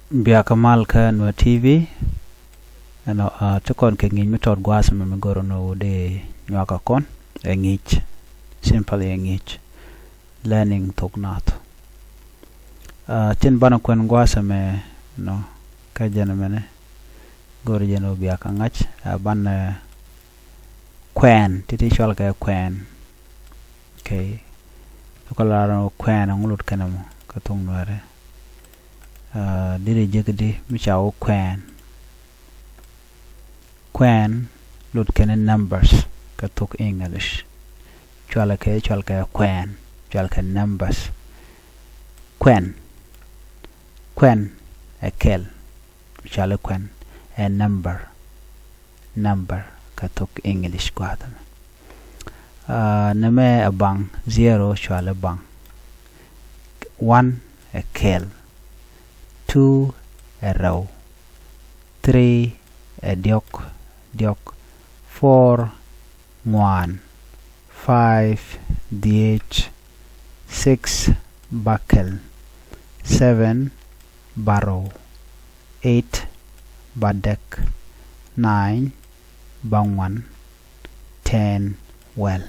Biakamal ka Nuer TV ano tukon ke ngin metod gwas me goro no de nyaka kon engich simply engich learning Thok Naath tin bana kwen gwas me no ka jana mene goro jeno biaka ngach ban kwen titi chol ka kwen okay ko la no kwen ngulut kanamo ka tong Nuer dire jegdi mi chawo kwen lut kenen numbers ka Thok English chwala ka kwen chwala ka numbers kwen a kel chwala kwen a number ka Thok English kwata name abang 0 chwala bang 1 a kel 2 a row 3 a diok 4 1 5 dh 6 buckle 7 barrow 8 badek 9 bangwan 10 well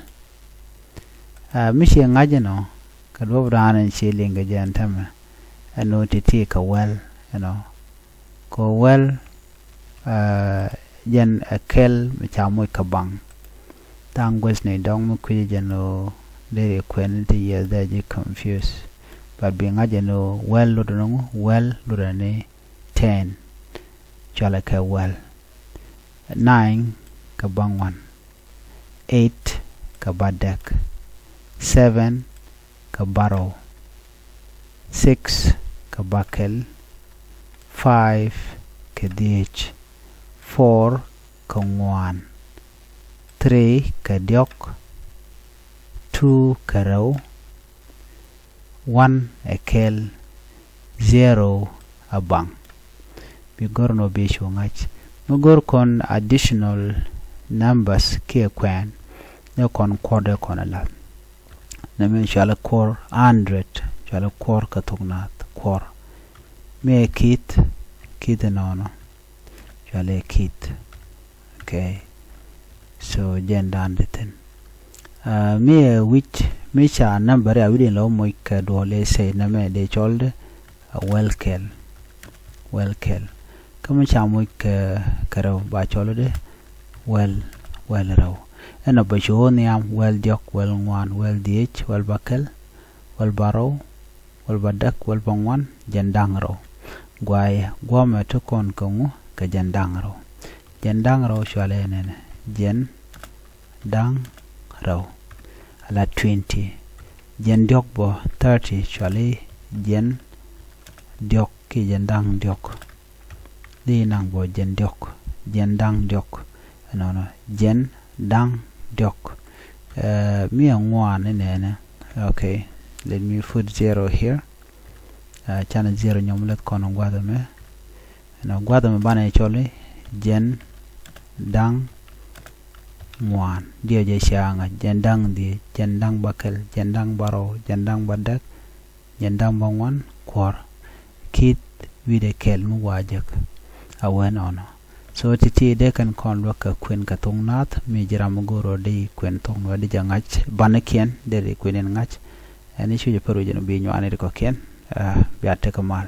mishi ngajeno kadwo brana chilinga jantama ano titi ka well ko well jen akel chamo ka bang tangwes ne dong mu kuje jeno de kwen te ye da je confuse but being ajeno well lodongo well lodane 10 chala ka well 9 ka bang 1 8 ka badak 7 ka barrow 6 ka buckle 5 ka dh 4 ka ngwan 3 ka diok 2 ka row 1 a kel 0 a bang bigor no be shongach mugor kon additional numbers ke kwen ne kon quarter kon ala na men shala core 100 shala core ka Thok Naath core me kit nono shala kit okay so jendan deten me which me cha number ya within lo mo ka do le say na me de cholde well kel kama cha mo ka karo ba cholde well raw ana ba shoni am well diok well ngwan well dh well bakel well barrow well badak well bangwan jendang raw gwaya gwama to kon kongu ka jendang raw shwale nene jen dang raw ala 20 jen diok bo 30 shwale jen diok ki jendang diok di nang bo jen diok jendang diok no jen dang diok mi ngwan nene okay let me put 0 here chana 0 nyomlet kono gwada me bana chole jen dang ngwan dia je shanga jen dang bakel jen dang barrow jen dang badak jen dang bangwan kwar kit wide kel mu wajak awen ono so titi de kan kon loka kwen ka Thok Naath mi jiram goro de kwen tong wadi jangach banakien de kwen ngach ani shuje paru jeno bi nyane ko ken biate kamal